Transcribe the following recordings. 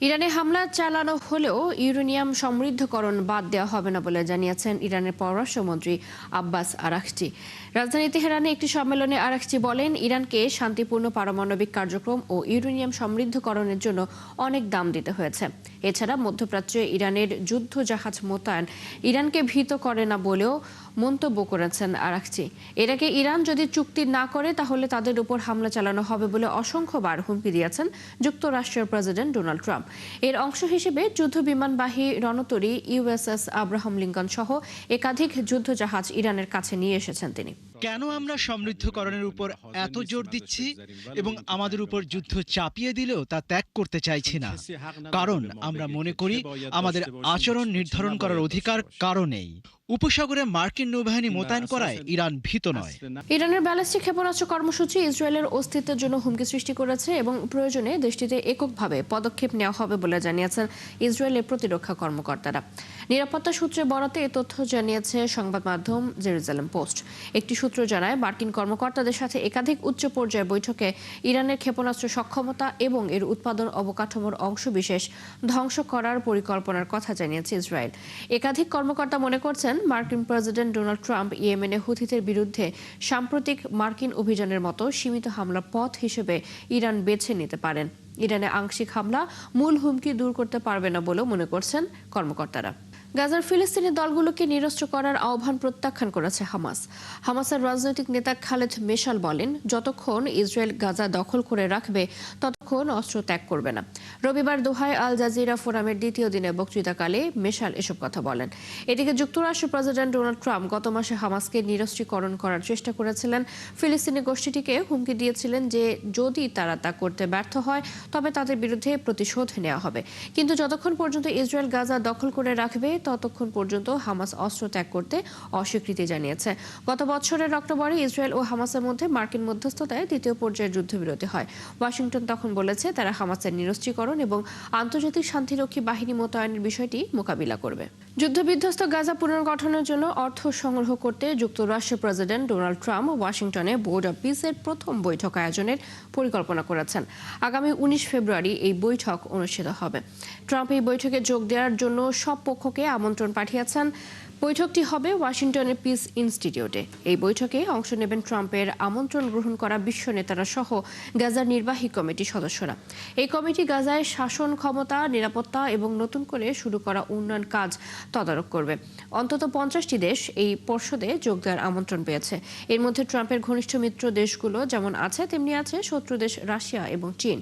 ইরানে হামলা চালানো হলেও ইউরেনিয়াম সমৃদ্ধকরণ বাদ দেওয়া হবে না বলে জানিয়েছেন ইরানের পররাষ্ট্রমন্ত্রী আব্বাস আরাকচি। রাজধানী তেহরানে একটি সম্মেলনে আরাকচি বলেন, ইরানকে শান্তিপূর্ণ পারমাণবিক কার্যক্রম ও ইউরেনিয়াম সমৃদ্ধকরণের জন্য অনেক দাম দিতে হয়েছে। এছাড়া মধ্যপ্রাচ্যে ইরানের যুদ্ধ জাহাজ মোতায়েন ইরানকে ভীত করে না বলেও মন্তব্য করেছেন আরাকচি। এর আগে ইরান যদি চুক্তি না করে তাহলে তাদের উপর হামলা চালানো হবে বলে অসংখ্যবার হুমকি দিয়েছেন যুক্তরাষ্ট্রের প্রেসিডেন্ট ডোনাল্ড ট্রাম্প। এর অংশ হিসেবে যুদ্ধ বিমানবাহী রণতরী ইউএসএস আব্রাহাম লিঙ্কন সহ একাধিক যুদ্ধজাহাজ ইরানের কাছে নিয়ে এসেছেন তিনি। কেন আমরা সমৃদ্ধকরণের উপর এত জোর দিচ্ছি এবং আমাদের উপর যুদ্ধ চাপিয়ে দিলেও তা ত্যাগ করতে চাইছি না? কারণ আমরা মনে করি আমাদের আচরণ নির্ধারণ করার অধিকার কারণেই। উপসাগরে মার্কিন নৌবাহিনী মোতায়েন করায় ইরান ভীত নয়। ইরানের ব্যালিস্টিক ক্ষেপণাস্ত্র কর্মসূচি ইসরায়েলের অস্তিত্বের জন্য হুমকি সৃষ্টি করেছে এবং প্রয়োজনে দেশটিতে এককভাবে পদক্ষেপ নেওয়া হবে বলে জানিয়েছেন ইসরায়েলের প্রতিরক্ষা কর্মকর্তারা। নিরাপত্তা সূত্রে বরাতে এ তথ্য জানিয়েছে সংবাদ মাধ্যম জেরুজালেম পোস্ট। একটি সূত্র জানায়, মার্কিন কর্মকর্তাদের সাথে একাধিক উচ্চ পর্যায়ের বৈঠকে ইরানের ক্ষেপণাস্ত্র সক্ষমতা এবং এর উৎপাদন অবকাঠামোর অংশবিশেষ ধ্বংস করার পরিকল্পনার কথা জানিয়েছে ইসরায়েল। একাধিক কর্মকর্তা মনে করছেন, মার্কিন প্রেসিডেন্ট ডোনাল্ড ট্রাম্প ইয়েমেনে হুথিদের বিরুদ্ধে সাম্প্রতিক মার্কিন অভিযানের মতো সীমিত হামলার পথ হিসেবে ইরান বেছে নিতে পারেন। ইরানে আংশিক হামলা মূল হুমকি দূর করতে পারবে না বলেও মনে করছেন কর্মকর্তারা। গাজার ফিলিস্তিনি দলগুলোকে নিরস্ত্র করার আহ্বান প্রত্যাখ্যান করেছে হামাস। হামাসের রাজনৈতিক নেতা খালেদ মেশাল বলেন, যতক্ষণ ইসরায়েল গাজা দখল করে রাখবে ততক্ষণ অস্ত্র ত্যাগ করবে না। রবিবার দোহায় আল জাজিরা ফোরামের দ্বিতীয় দিনে বক্তৃতাকালে মেশাল এসব কথা বলেন। এদিকে যুক্তরাষ্ট্রের প্রেসিডেন্ট ডোনাল্ড ট্রাম্প গত মাসে হামাসকে নিরস্ত্রীকরণ করার চেষ্টা করেছিলেন। ফিলিস্তিনি গোষ্ঠীটিকে হুমকি দিয়েছিলেন যে যদি তারা তা করতে ব্যর্থ হয় তবে তাদের বিরুদ্ধে প্রতিশোধ নেওয়া হবে। কিন্তু যতক্ষণ পর্যন্ত ইসরায়েল গাজা দখল করে রাখবে ততক্ষণ পর্যন্ত হামাস অস্ত্র ত্যাগ করতে অস্বীকৃতি জানিয়েছে। গত বছরের অক্টোবরে ইসরায়েল ও হামাসের মধ্যে মার্কিন মধ্যস্থতায় দ্বিতীয় পর্যায়ের যুদ্ধবিরতি হয়। ওয়াশিংটন তখন বলেছে তারা হামাসের নিরস্ত্রীকরণ এবং আন্তর্জাতিক শান্তিরক্ষী বাহিনী মোতায়েনের বিষয়টি মোকাবিলা করবে। যুদ্ধবিধ্বস্ত গাজা পুনর্গঠনের জন্য অর্থ সংগ্রহ করতে যুক্তরাষ্ট্রের প্রেসিডেন্ট ডোনাল্ড ট্রাম্প ওয়াশিংটনে বোর্ড অব পিসের প্রথম বৈঠক আয়োজনের পরিকল্পনা করেছেন। আগামী 19 ফেব্রুয়ারি এই বৈঠক অনুষ্ঠিত হবে। ট্রাম্প এই বৈঠকে যোগ দেওয়ার জন্য সব পক্ষকে আমন্ত্রণ পাঠিয়েছেন। বৈঠকটি হবে ওয়াশিংটনের পিস ইনস্টিটিউটে। এই বৈঠকে অংশ নেবেন ট্রাম্পের আমন্ত্রণ গ্রহণ করা বিশ্ব নেতারা সহ গাজার নির্বাহী কমিটির সদস্যরা। এই কমিটি গাজায় শাসন ক্ষমতা, নিরাপত্তা এবং নতুন করে শুরু করা উন্নয়ন কাজ তদারক করবে। অন্তত 50টি দেশ এই পর্ষদে যোগ দেওয়ার আমন্ত্রণ পেয়েছে। এর মধ্যে ট্রাম্পের ঘনিষ্ঠ মিত্র দেশগুলো যেমন আছে তেমনি আছে শত্রু দেশ রাশিয়া এবং চীন।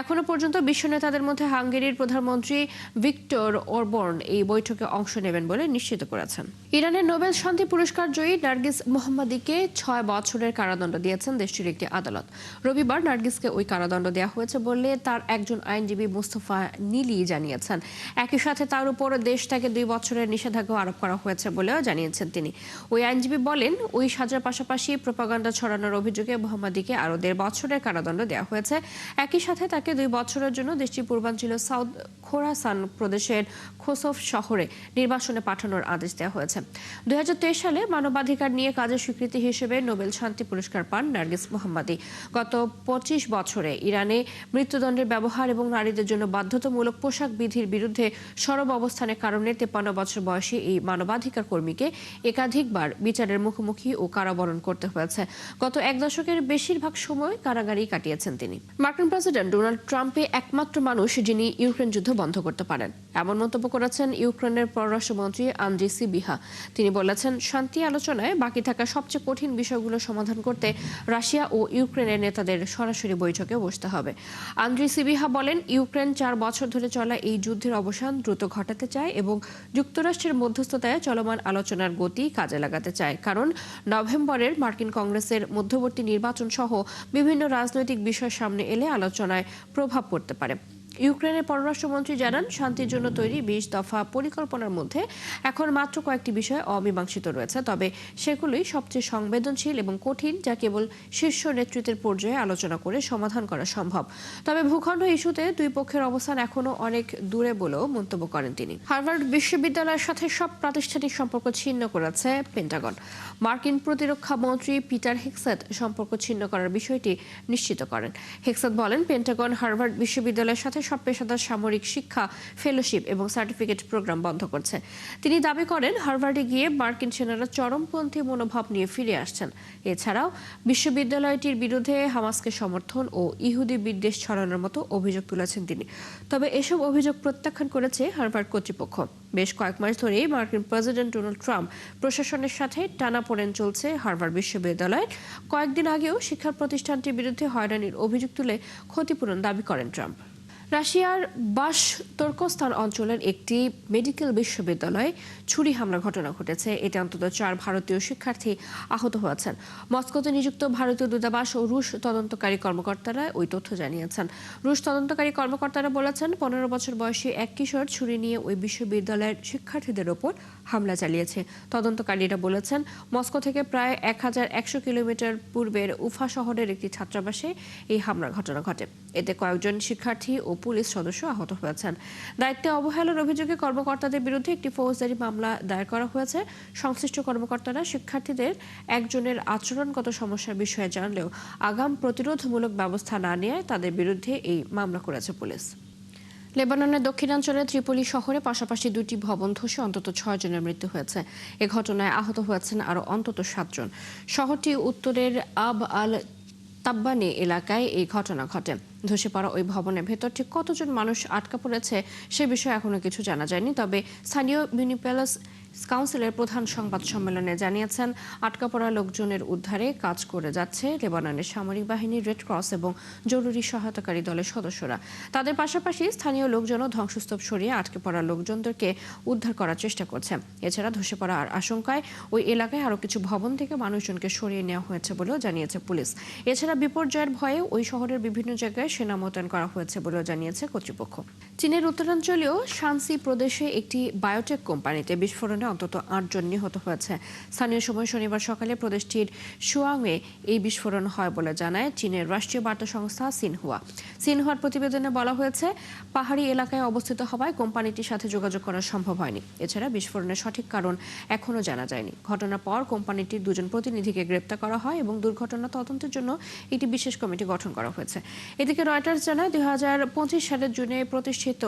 এখনো পর্যন্ত বিশ্ব নেতাদের মধ্যে হাঙ্গেরির প্রধানমন্ত্রী ভিক্টর অরবর্ন এই বৈঠকে অংশ নেবেন বলে নিশ্চিত করেছেন। ইরানের নোবেল শান্তি পুরস্কার জয়ী নার্গিস মোহাম্মদীকে 6 বছরের কারাদণ্ড দিয়েছেন দেশটির একটি আদালত। রবিবার নার্গিসকে ওই কারাদণ্ড দেওয়া হয়েছে বলে তার একজন আইনজীবী মুস্তফা নীলি জানিয়েছেন। একই সাথে তার উপর দেশ থেকে 2 বছরের নিষেধাজ্ঞা আরোপ করা হয়েছে বলেও জানিয়েছেন তিনি। ওই আইনজীবী বলেন, ওই সাজার পাশাপাশি প্রোপাগান্ডা ছড়ানোর অভিযোগে মোহাম্মদীকে আরও 1.5 বছরের কারাদণ্ড দেওয়া হয়েছে। একই সাথে তাকে 2 বছরের জন্য দেশটির পূর্বাঞ্চল সাউথ খোরাসান প্রদেশের খোসফ শহরে নির্বাসনে পাঠানোর আদেশ দেওয়া হয়েছে। 2023 সালে মানবাধিকার নিয়ে কাজের স্বীকৃতি হিসেবে নোবেল শান্তি পুরস্কার পান নার্গিস মোহাম্মদী। গত 25 বছরে ইরানে মৃত্যুদণ্ডের ব্যবহার এবং নারীদের জন্য বাধ্যতামূলক পোশাক বিধির বিরুদ্ধে সরব অবস্থানের কারণে 53 বছর বয়সী এই মানবাধিকার কর্মীকে একাধিকবার বিচারের মুখোমুখি ও কারাবরণ করতে হয়েছে। গত 1 দশকের বেশিরভাগ সময় কারাগারেই কাটিয়েছেন তিনি। মার্কিন প্রেসিডেন্ট ডোনাল্ড ট্রাম্পে একমাত্র মানুষ যিনি ইউক্রেন যুদ্ধ বন্ধ করতে পারেন, এমন মন্তব্য করেছেন ইউক্রেনের পররাষ্ট্রমন্ত্রী আন্দ্রি সিবিহা। তিনি বলেছেন, শান্তি আলোচনায় বাকি থাকা সবচেয়ে কঠিন বিষয়গুলো সমাধান করতে রাশিয়া ও ইউক্রেনের নেতাদের সরাসরি বৈঠকে বসতে হবে। আন্দ্রি সিবিহা বলেন, ইউক্রেন 4 বছর ধরে চলা এই যুদ্ধের অবসান দ্রুত ঘটাতে চায় এবং যুক্তরাষ্ট্রের মধ্যস্থতায় চলমান আলোচনার গতি কাজে লাগাতে চায়, কারণ নভেম্বরের মার্কিন কংগ্রেসের মধ্যবর্তী নির্বাচন সহ বিভিন্ন রাজনৈতিক বিষয় সামনে এলে আলোচনায় প্রভাব পড়তে পারে। ইউক্রেনের পররাষ্ট্রমন্ত্রী জানান, শান্তির জন্য তৈরি 20 দফা পরিকল্পনার মধ্যে এখন মাত্র কয়েকটি বিষয় অমীমাংসিত রয়েছে, তবে সেগুলোই সবচেয়ে সংবেদনশীল এবং কঠিন, যা কেবল শীর্ষ নেতৃত্বের পর্যায়ে আলোচনা করে সমাধান করা সম্ভব। তবে ভূখণ্ড ইস্যুতে 2 পক্ষের অবস্থান এখনো অনেক দূরে বলেও মন্তব্য করেন তিনি। হার্ভার্ড বিশ্ববিদ্যালয়ের সাথে সব প্রাতিষ্ঠানিক সম্পর্ক ছিন্ন করেছে পেন্টাগন। মার্কিন প্রতিরক্ষা মন্ত্রী পিটার হেগসেট সম্পর্ক ছিন্ন করার বিষয়টি নিশ্চিত করেন। হেগসেট বলেন, পেন্টাগন হার্ভার্ড বিশ্ববিদ্যালয়ের সাথে সব পেশাদার সামরিক শিক্ষা, ফেলোশিপ এবং সার্টিফিকেট প্রোগ্রাম বন্ধ করছে। তিনি দাবি করেন, হার্ভার্ডে গিয়ে মার্কিন সেনারা চরমপন্থী মনোভাব নিয়ে ফিরে আসছেন। এছাড়াও বিশ্ববিদ্যালয়টির বিরুদ্ধে হামাসকে সমর্থন ও ইহুদি বিদ্বেষ ছড়ানোর মতো অভিযোগ তুলেছেন তিনি। তবে এসব অভিযোগ প্রত্যাখ্যান করেছে হার্ভার্ড কর্তৃপক্ষ। বেশ কয়েক মাস ধরেই মার্কিন প্রেসিডেন্ট ডোনাল্ড ট্রাম্প প্রশাসনের সাথে টানাপোড়েন চলছে হার্ভার্ড বিশ্ববিদ্যালয়ের। কয়েকদিন আগেও শিক্ষা প্রতিষ্ঠানটির বিরুদ্ধে হয়রানির অভিযোগ তুলে ক্ষতিপূরণ দাবি করেন ট্রাম্প। রাশিয়ার বাশ তুর্কস্তান অঞ্চলের একটি মেডিকেল বিশ্ববিদ্যালয়ে ছুরি হামলার ঘটনা ঘটেছে। এতে অন্তত 4 ভারতীয় শিক্ষার্থী আহত হয়েছেন। মস্কোতে নিযুক্ত ভারতীয় দূতাবাস ও রুশ তদন্তকারী কর্মকর্তারা ওই তথ্য জানিয়েছেন। রুশ তদন্তকারী কর্মকর্তারা বলেছেন, 15 বছর বয়সী এক কিশোর ছুরি নিয়ে ওই বিশ্ববিদ্যালয়ের শিক্ষার্থীদের ওপর হামলা চালিয়েছে। তদন্তকারীরা বলেছেন, মস্কো থেকে প্রায় 1100 কিলোমিটার পূর্বের উফা শহরের একটি ছাত্রাবাসে এই হামলার ঘটনা ঘটে। এতে কয়েকজন শিক্ষার্থী ও পুলিশ সদস্য আহত হয়েছেন। দায়িত্বে অবহেলার অভিযোগে কর্মকর্তাদের বিরুদ্ধে একটি ফৌজদারি মামলা দায়ের করা হয়েছে। সংশ্লিষ্ট কর্মকর্তারা শিক্ষার্থীদের একজনের আচরণগত সমস্যার বিষয়ে জানলেও আগাম প্রতিরোধমূলক ব্যবস্থা না নেওয়ায় তাদের বিরুদ্ধে এই মামলা করেছে পুলিশ। লেবাননের দক্ষিণাঞ্চলে ত্রিপোলি শহরে পাশাপাশি 2টি ভবন ধসে অন্তত 6 জনের মৃত্যু হয়েছে। এ ঘটনায় আহত হয়েছেন আরও অন্তত 7 জন। শহরটি উত্তরের আব আল তাব্বানি এলাকায় এই ঘটনা ঘটে। ধসে পড়া ওই ভবনের ভেতর ঠিক কতজন মানুষ আটকা পড়েছে সে বিষয়ে এখনো কিছু জানা যায়নি। তবে স্থানীয় মিউনিসিপ্যাল কাউন্সিলের প্রধান সংবাদ সম্মেলনে জানিয়েছেন, আটকা পড়া লোকজনের উদ্ধারে কাজ করে যাচ্ছে লেবাননের সামরিক বাহিনী, রেড ক্রস এবং জরুরি সহায়তাকারী দলের সদস্যরা। তাদের পাশাপাশি স্থানীয় লোকজনও ধ্বংসস্তূপ সরিয়ে আটকে পড়া লোকজনদেরকে উদ্ধার করার চেষ্টা করছে। এছাড়া ধসে পড়ার আশঙ্কায় ওই এলাকায় আরও কিছু ভবন থেকে মানুষজনকে সরিয়ে নেওয়া হয়েছে বলেও জানিয়েছে পুলিশ। এছাড়া বিপর্যয়ের ভয়ে ওই শহরের বিভিন্ন জায়গায় সেনা মোতায়েন করা হয়েছে বলেও জানিয়েছে কর্তৃপক্ষ। চীনের উত্তরাঞ্চলীয় শানসি প্রদেশে একটি বায়োটেক কোম্পানিতে বিস্ফোরণে অন্তত 8 জন নিহত হয়েছে। স্থানীয় সময় শনিবার সকালে প্রদেশটির শুয়াংয়ে এই বিস্ফোরণ হয় বলে জানায় চীনের রাষ্ট্রীয় বার্তা সংস্থা সিনহুয়া। সিনহুয়ার প্রতিবেদনে বলা হয়েছে, পাহাড়ি এলাকায় অবস্থিত হওয়ায় কোম্পানিটির সাথে যোগাযোগ করা সম্ভব হয়নি। এছাড়া বিস্ফোরণের সঠিক কারণ এখনও জানা যায়নি। ঘটনার পর কোম্পানিটির 2 জন প্রতিনিধিকে গ্রেপ্তার করা হয় এবং দুর্ঘটনা তদন্তের জন্য একটি বিশেষ কমিটি গঠন করা হয়েছে। এদিকে রয়টার্স জানায়, 2025 সালের জুনে প্রতিষ্ঠিত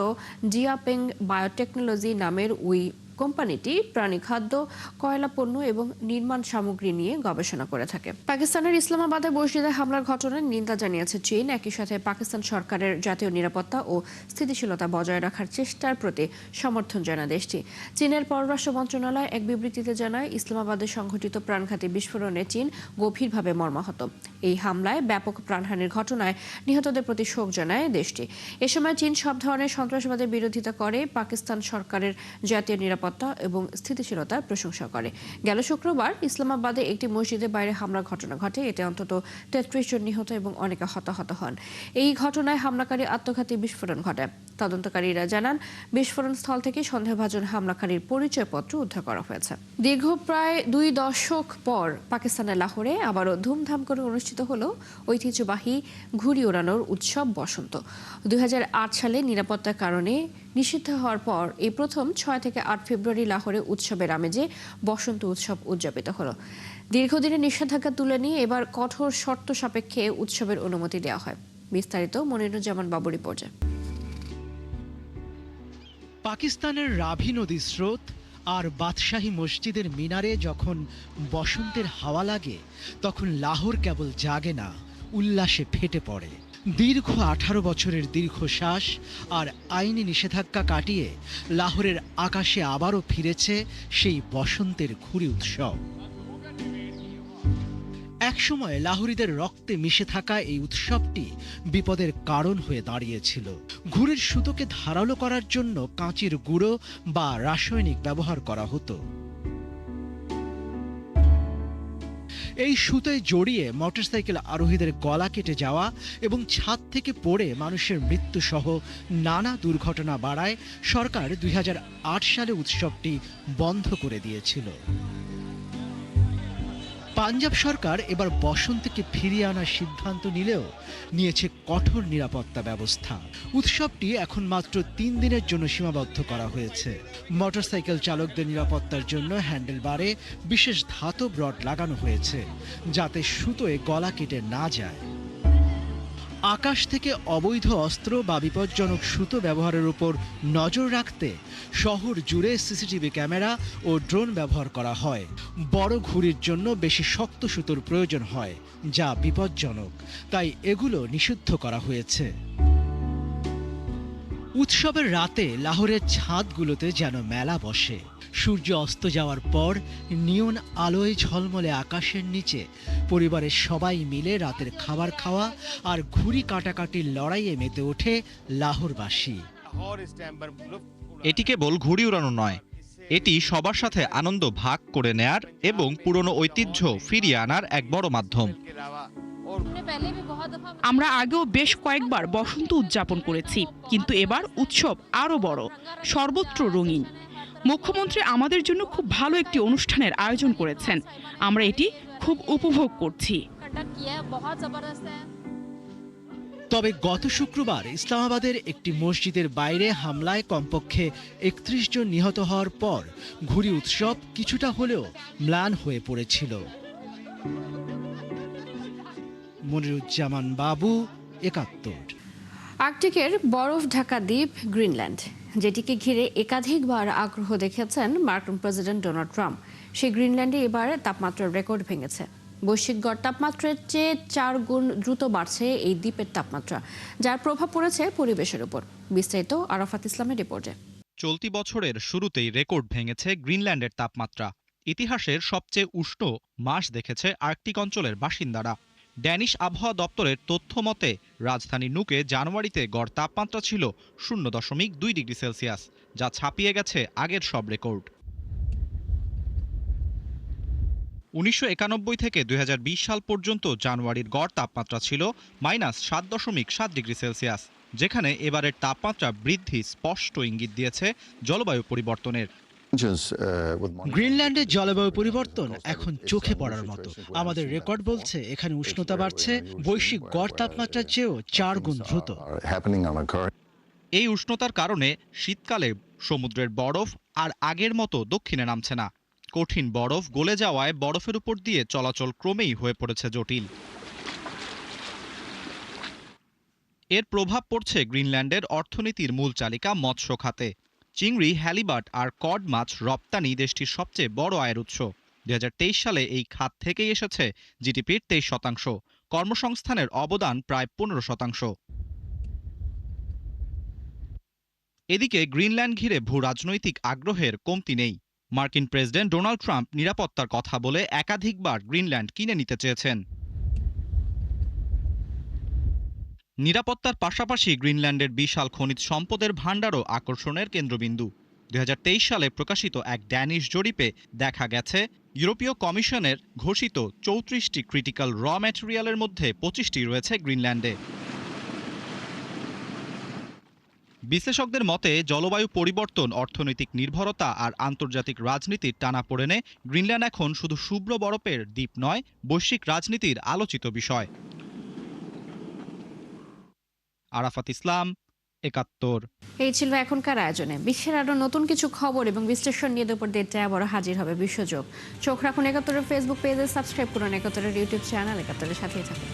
জিয়াপেং বায়োটেকনোলজি নামের ওই কোম্পানিটি প্রাণী খাদ্য, কয়লা পণ্য এবং নির্মাণ সামগ্রী নিয়ে গবেষণা করে থাকে। পাকিস্তানের ইসলামাবাদে মসজিদে হামলার ঘটনায় নিন্দা জানিয়েছে চীন। একই সাথে পাকিস্তান সরকারের জাতীয় নিরাপত্তা ও স্থিতিশীলতা বজায় রাখার চেষ্টার প্রতি সমর্থন জানায় দেশটি। চীনের পররাষ্ট্র মন্ত্রণালয় এক বিবৃতিতে জানায়, ইসলামাবাদে সংঘটিত প্রাণঘাতী বিস্ফোরণে চীন গভীরভাবে মর্মাহত। এই হামলায় ব্যাপক প্রাণহানির ঘটনায় নিহতদের প্রতি শোক জানায় দেশটি। এ সময় চীন সব ধরনের সন্ত্রাসবাদের বিরোধিতা করে, পাকিস্তান সরকারের জাতীয় নিরাপত্তা এবং স্থিতিশীলতার প্রশংসা করে। গেল শুক্রবার ইসলামাবাদে একটি মসজিদের বাইরে হামলার ঘটনা ঘটে। এতে অন্তত 33 জন নিহত এবং অনেকে হতাহত হন। এই ঘটনায় হামলাকারী আত্মঘাতী বিস্ফোরণ ঘটায়। তদন্তকারীরা জানান, বিস্ফোরণ স্থল থেকে সন্দেহভাজন হামলাকারীর পরিচয়পত্র উদ্ধার করা হয়েছে। দীর্ঘ প্রায় 2 দশক পর পাকিস্তানের লাহোরে আবারও ধুমধাম করে অনুষ্ঠিত হলো ঐতিহ্যবাহী ঘুড়ি ওড়ানোর উৎসব বসন্ত। 2008 সালে নিরাপত্তার কারণে নিষিদ্ধ হওয়ার পর এই প্রথম 6 থেকে 8 ফেব্রুয়ারি লাহোরে উৎসবের আমেজে বসন্ত উৎসব উদযাপিত হলো। দীর্ঘদিনের নিষেধাজ্ঞা তুলে নিয়ে এবার কঠোর শর্ত সাপেক্ষে উৎসবের অনুমতি দেওয়া হয়। বিস্তারিত মনিরুজ্জামান বাবু রিপোর্টে। পাকিস্তানের রাভি নদীর স্রোত আর বাদশাহী মসজিদের মিনারে যখন বসন্তের হাওয়া লাগে, তখন লাহোর কেবল জাগে না, উল্লাসে ফেটে পড়ে। দীর্ঘ 18 বছরের দীর্ঘশ্বাস আর আইনি নিষেধাজ্ঞা কাটিয়ে লাহোরের আকাশে আবারও ফিরেছে সেই বসন্তের ঘুড়ি উৎসব। একসময় লাহোরিদের রক্তে মিশে থাকা এই উৎসবটি বিপদের কারণ হয়ে দাঁড়িয়েছিল। ঘুড়ির সুতোকে ধারালো করার জন্য কাঁচির গুঁড়ো বা রাসায়নিক ব্যবহার করা হতো। এই সুতোয় জড়িয়ে মোটরসাইকেল আরোহীদের গলা কেটে যাওয়া এবং ছাদ থেকে পড়ে মানুষের মৃত্যু সহ নানা দুর্ঘটনা বাড়ায় সরকার 2008 সালে উৎসবটি বন্ধ করে দিয়েছিল। পাঞ্জাব সরকার এবার বসন্তকে ফিরিয়ে আনার সিদ্ধান্ত নিলেও নিয়েছে কঠোর নিরাপত্তা ব্যবস্থা। উৎসবটি এখন মাত্র 3 দিনের জন্য সীমাবদ্ধ করা হয়েছে। মোটরসাইকেল চালকদের নিরাপত্তার জন্য হ্যান্ডেলবারে বিশেষ ধাতব রড লাগানো হয়েছে, যাতে সুতোয় গলা কেটে না যায়। আকাশ থেকে অবৈধ অস্ত্র বা বিপজ্জনক সুতো ব্যবহারের উপর নজর রাখতে শহর জুড়ে সিসিটিভি ক্যামেরা ও ড্রোন ব্যবহার করা হয়। বড় ঘুড়ির জন্য বেশি শক্ত সুতোর প্রয়োজন হয়, যা বিপজ্জনক, তাই এগুলো নিষিদ্ধ করা হয়েছে। উৎসবের রাতে লাহোরের ছাদগুলোতে যেন মেলা বসে। সূর্য অস্ত যাওয়ার পর নিয়ন আলোয় ঝলমলে আকাশের নিচে পরিবারের সবাই মিলে রাতের খাবার খাওয়া আর ঘুড়ি কাটাকাটির লড়াইয়ে মেতে ওঠে লাহোরবাসী। এটি কেবল ঘুড়ি উড়ানো নয়, এটি সবার সাথে আনন্দ ভাগ করে নেয়ার এবং পুরনো ঐতিহ্য ফিরিয়ে আনার এক বড় মাধ্যম। আমরা আগেও বেশ কয়েকবার বসন্ত উদযাপন করেছি, কিন্তু এবার উৎসব আরো বড়, সর্বত্র রঙিন। মুখ্যমন্ত্রী আমাদের জন্য খুব ভালো একটি অনুষ্ঠানের আয়োজন করেছেন, আমরা এটি খুব উপভোগ করছি। তবে গত শুক্রবার ইসলামাবাদের একটি মসজিদের বাইরে হামলায় কমপক্ষে ৩১ জন নিহত হওয়ার পর ঘুড়ি উৎসব কিছুটা হলেও ম্লান হয়ে পড়েছিল। মনিরুজ্জামান বাবু, ৭১। আর্কটিকের বরফ ঢাকা দ্বীপ গ্রিনল্যান্ড, যেটিকে ঘিরে একাধিকবার আগ্রহ দেখিয়েছেন মার্কিন প্রেসিডেন্ট ডোনাল্ড ট্রাম্প, সেই গ্রিনল্যান্ডে এবার তাপমাত্রার রেকর্ড ভেঙেছে। বৈশ্বিক গড় তাপমাত্রার চেয়ে ৪ গুণ দ্রুত বাড়ছে এই দ্বীপের তাপমাত্রা, যার প্রভাব পড়েছে পরিবেশের উপর। বিস্তারিত আরাফাত ইসলামের রিপোর্টে। চলতি বছরের শুরুতেই রেকর্ড ভেঙেছে গ্রিনল্যান্ডের তাপমাত্রা। ইতিহাসের সবচেয়ে উষ্ণ মাস দেখেছে আর্কটিক অঞ্চলের বাসিন্দারা। ড্যানিশ আবহাওয়া দপ্তরের তথ্য মতে রাজধানী নুকে জানুয়ারিতে গড় তাপমাত্রা ছিল 0.2 ডিগ্রি সেলসিয়াস, যা ছাপিয়ে গেছে আগের সব রেকর্ড। ১৯৯১ থেকে ২০২০ সাল পর্যন্ত জানুয়ারির গড় তাপমাত্রা ছিল -7.7 ডিগ্রি সেলসিয়াস, যেখানে এবারের তাপমাত্রা বৃদ্ধি স্পষ্ট ইঙ্গিত দিয়েছে জলবায়ু পরিবর্তনের। গ্রিনল্যান্ডের জলবায়ু পরিবর্তন এখন চোখে পড়ার মতো। আমাদের রেকর্ড বলছে এখানে উষ্ণতা বাড়ছে বৈশ্বিক গড় তাপমাত্রার চেয়েও ৪ গুণ দ্রুত। এই উষ্ণতার কারণে শীতকালে সমুদ্রের বরফ আর আগের মতো দক্ষিণে নামছে না। কঠিন বরফ গলে যাওয়ায় বরফের উপর দিয়ে চলাচল ক্রমেই হয়ে পড়েছে জটিল। এর প্রভাব পড়ছে গ্রিনল্যান্ডের অর্থনীতির মূল চালিকা মৎস্য খাতে। চিংড়ি, হ্যালিবার্ট আর কড মাছ রপ্তানি দেশটির সবচেয়ে বড় আয়ের উৎস। ২০২৩ সালে এই খাত থেকেই এসেছে জিডিপির ২৩%, কর্মসংস্থানের অবদান প্রায় ১৫%। এদিকে গ্রিনল্যান্ড ঘিরে ভূ রাজনৈতিক আগ্রহের কমতি নেই। মার্কিন প্রেসিডেন্ট ডোনাল্ড ট্রাম্প নিরাপত্তার কথা বলে একাধিকবার গ্রিনল্যান্ড কিনে নিতে চেয়েছেন। নিরাপত্তার পাশাপাশি গ্রিনল্যান্ডের বিশাল খনিজ সম্পদের ভাণ্ডারও আকর্ষণের কেন্দ্রবিন্দু। ২০২৩ সালে প্রকাশিত এক ড্যানিশ জরিপে দেখা গেছে ইউরোপীয় কমিশনের ঘোষিত ৩৪টি ক্রিটিক্যাল র ম্যাটেরিয়ালের মধ্যে ২৫টি রয়েছে গ্রিনল্যান্ডে। বিশ্লেষকদের মতে জলবায়ু পরিবর্তন, অর্থনৈতিক নির্ভরতা আর আন্তর্জাতিক রাজনীতির টানাপোড়েনে গ্রিনল্যান্ড এখন শুধু শুভ্র বরফের দ্বীপ নয়, বৈশ্বিক রাজনীতির আলোচিত বিষয়। আরাফাত ইসলাম, ৭১। এই ছিল এখনকার আয়োজনে। বিশ্বের আরো নতুন কিছু খবর এবং বিশ্লেষণ নিয়ে দুপুর ১:৩০ আবারও হাজির হবে বিশ্বযোগ। চোখ রাখুন ৭১-এর ফেসবুক পেজে, সাবস্ক্রাইব করুন ৭১-এর ইউটিউব চ্যানেল, ৭১-এর সাথেই থাকুন।